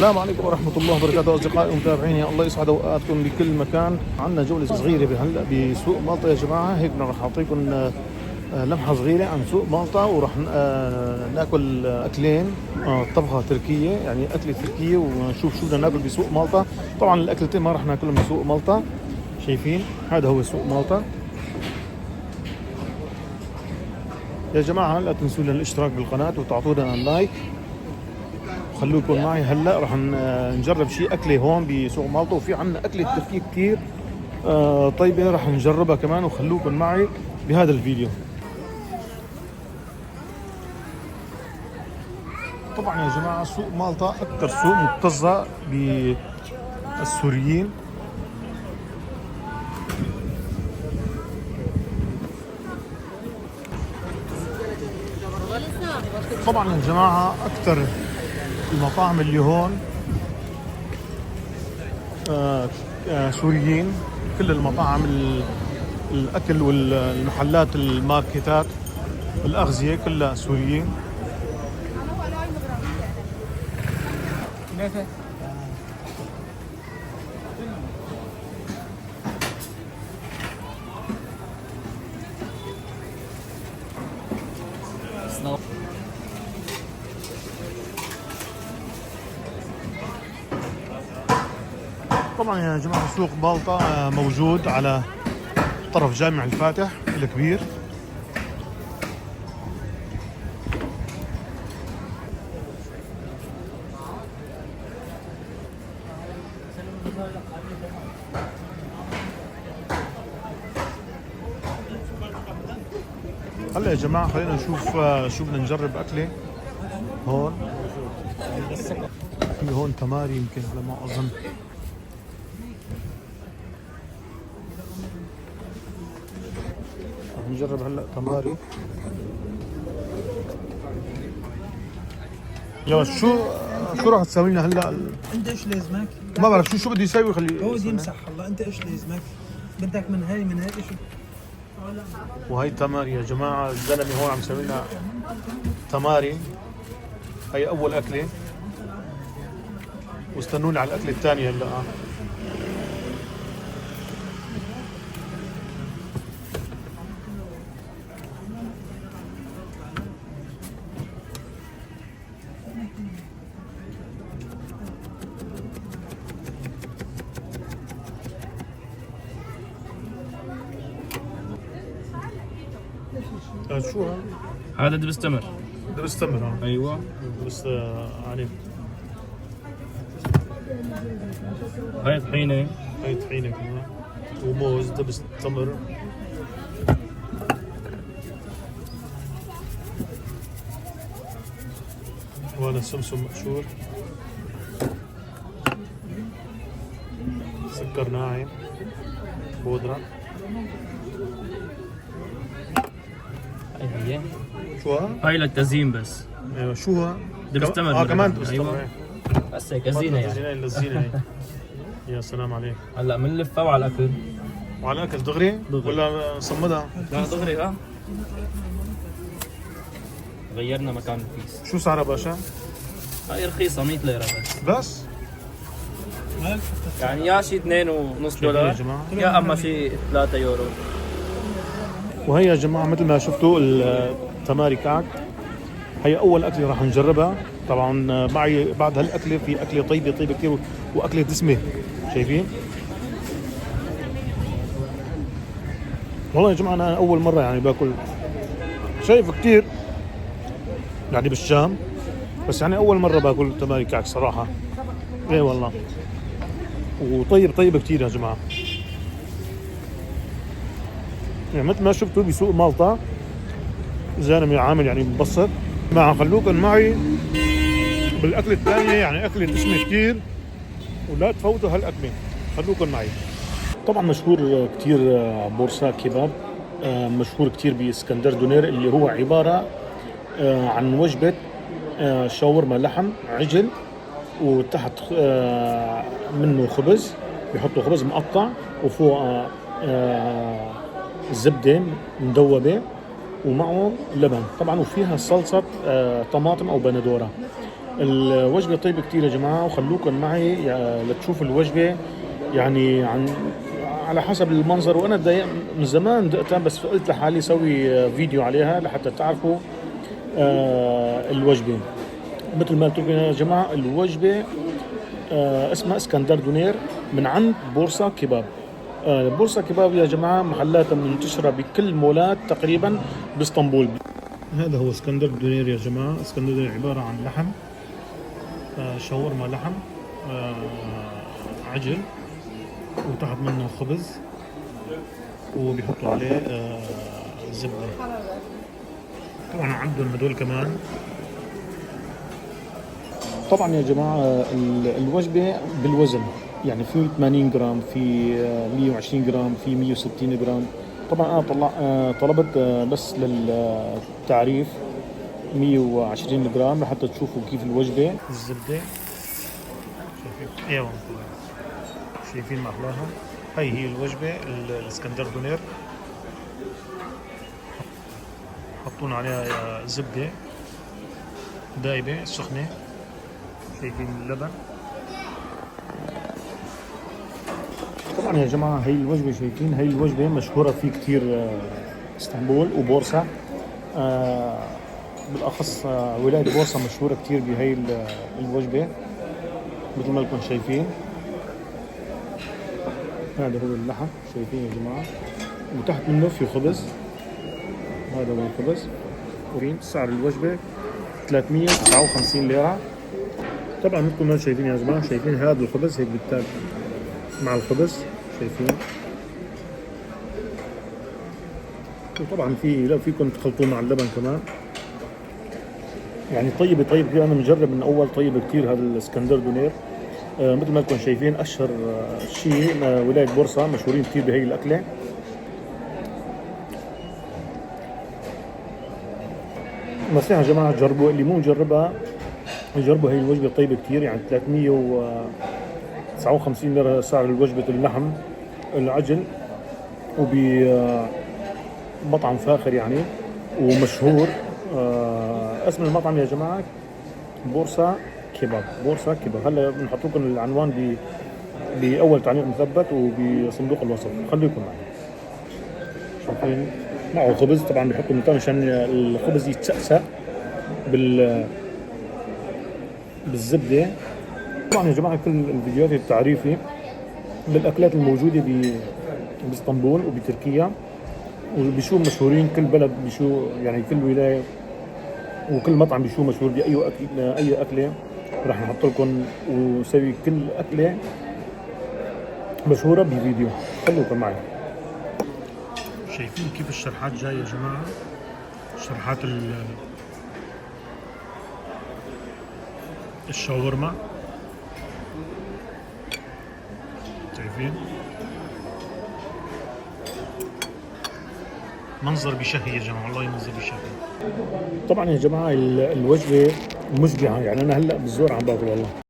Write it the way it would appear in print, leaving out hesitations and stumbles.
السلام عليكم ورحمة الله وبركاته أصدقائي ومتابعيني، الله يسعد أوقاتكم بكل مكان. عندنا جولة صغيرة هلا بسوق مالطا يا جماعة. هيك راح أعطيكم لمحة صغيرة عن سوق مالطا، وراح ناكل أكلين، طبخة تركية يعني أكلة تركية، ونشوف شو بدنا ناكل بسوق مالطا. طبعا الأكلتين ما راح ناكلهم بسوق مالطا. شايفين هذا هو سوق مالطا يا جماعة. لا تنسوا لنا الاشتراك بالقناة وتعطونا لايك، خلوكم معي. هلا راح نجرب شيء اكله هون بسوق مالطا، وفي عندنا اكله تركيه كثير طيبه راح نجربها كمان، وخلوكم معي بهذا الفيديو. طبعا يا جماعه سوق مالطا اكثر سوق مكتظه بالسوريين. طبعا يا جماعه اكثر المطاعم اللي هون سوريين. كل المطاعم الأكل والمحلات الماركتات الأغذية كلها سوريين. طبعا يا جماعة سوق مالطا موجود على طرف جامع الفاتح الكبير. هلا يا جماعة خلينا نشوف شو بدنا نجرب أكلة هون. في هون تماري يمكن على ما أظن. نجرب هلا تماري. يا شو راح تسوي لنا هلا؟ انت ايش لازمك؟ ما بعرف شو بده يسوي. خليه هو يمسح. الله انت ايش لازمك؟ بدك من هاي شو؟ وهي تماري يا جماعه. الزلمه هون عم يسوي لنا تماري. هي اول اكله، واستنوني على الاكله الثانيه هلا. شو هذا دبس تمر. دبس تمر. ايوه بس عليه. هاي طحينه. هي طحينه كمان، وموز. دبس تمر، وهذا سمسم مقشور، سكر ناعم، بودرة. هي شو هاي للتزيين بس. ايوه شو دبس تمر. كمان دبس أيوة. تمر. بس هيك زينه يعني. للزينة هي. يا سلام عليك. هلا بنلفها على الاكل. وعلى الاكل دغري ولا صمدها؟ لا دغري. ها غيرنا مكان الكيس. شو سعرها باشا؟ هاي رخيصه 100 ليره بس. يعني يا شي 2.5 يا دولار جماعة. يا اما شي 3 يورو. وهي يا جماعة مثل ما شفتوا التماري كعك. هي أول أكلة راح نجربها. طبعا معي بعد هالأكلة في أكلة طيبة كثير، وأكلة دسمة. شايفين؟ والله يا جماعة أنا أول مرة يعني باكل. شايف كثير يعني بالشام، بس يعني أول مرة باكل تماري كعك صراحة. إيه والله. وطيب كثير يا جماعة. يعني مثل ما شفتوا بسوق مالطا زلمة عامل يعني مبسط. خلوكم معي بالاكل الثانيه، يعني اكله دسمه كثير، ولا تفوتوا هالاكله. خلوكم معي. طبعا مشهور كثير بورصة كباب. مشهور كثير باسكندر دونير، اللي هو عباره عن وجبه شاورما لحم عجل، وتحت منه خبز. بيحطوا خبز مقطع، وفوق زبده مدوبه، ومعه لبن طبعا، وفيها صلصه طماطم او بندوره. الوجبة طيبة كتير يا جماعة، وخلوكم معي لتشوفوا الوجبة يعني على حسب المنظر. وأنا من زمان دقتها، بس قلت لحالي سوي فيديو عليها لحتى تعرفوا الوجبة. مثل ما قلت لكم يا جماعة، الوجبة اسمها اسكندر دونير من عند بورصة كباب. بورصة كباب يا جماعة محلاتها منتشرة بكل مولات تقريبا باسطنبول. هذا هو اسكندر دونير يا جماعة. اسكندر دونير عبارة عن لحم، شاورما لحم، عجل، وتحت منه خبز، وبيحطوا عليه زبدة. طبعا عندهم هدول كمان. طبعا يا جماعة الوجبة بالوزن، يعني في 80 جرام، في 120 جرام، في 160 جرام. طبعا انا طلبت بس للتعريف 120 جرام لحتى تشوفوا كيف الوجبة. الزبدة شايفين؟ ايوه شايفين ما احلاها. هي الوجبة الاسكندر دونير. حطون عليها زبدة دايبة سخنة. شايفين اللبن. طبعا يا جماعة هي الوجبة شايفين، هي الوجبة مشهورة في كتير اسطنبول وبورصة. بالاخص ولاية بورصة مشهورة كتير بهي الوجبة مثل ما لكم شايفين. هذا هو اللحم شايفين يا جماعة، وتحت منه في خبز. هذا هو الخبز. سعر الوجبة 359 ليرة. طبعا مثل ما شايفين يا جماعة، شايفين هذا الخبز هيك بالتاج مع الخبز شايفين. وطبعا لو فيكم تخلطوه مع اللبن كمان. يعني طيب كثير. انا مجرب من اول طيب كثير هذا الاسكندر دونير. مثل ما انتم شايفين اشهر شيء ولاية بورصة مشهورين كثير بهي الاكلة. نصيحة يا جماعة جربوا، اللي مو مجربها جربوا هي الوجبة طيبة كثير. يعني 359 ليرة سعر الوجبة اللحم العجل، وبمطعم فاخر يعني ومشهور. اسم المطعم يا جماعة بورصة كباب. بورصة كباب. هلا بنحط لكم العنوان بأول تعليق مثبت وبصندوق الوصف. خليكم معي. شايفين معه خبز. طبعا بيحطوا مكان عشان الخبز يتسقسق بالزبدة. طبعا يا جماعة كل الفيديوهات التعريفي بالأكلات الموجودة باسطنبول وبتركيا، وبشو مشهورين كل بلد، بشو يعني كل ولاية وكل مطعم بشو مشهور بأي أي أكلة راح نحط لكم ونسوي كل أكلة مشهورة بفيديو. خلوكم معي. شايفين كيف الشرحات جاية يا جماعة. شرحات الشاورما شايفين. منظر بشهي يا جماعة، والله منظر بشهي. طبعا يا جماعة الوجبة مشبعة. يعني أنا هلأ بالزور عم باكل والله.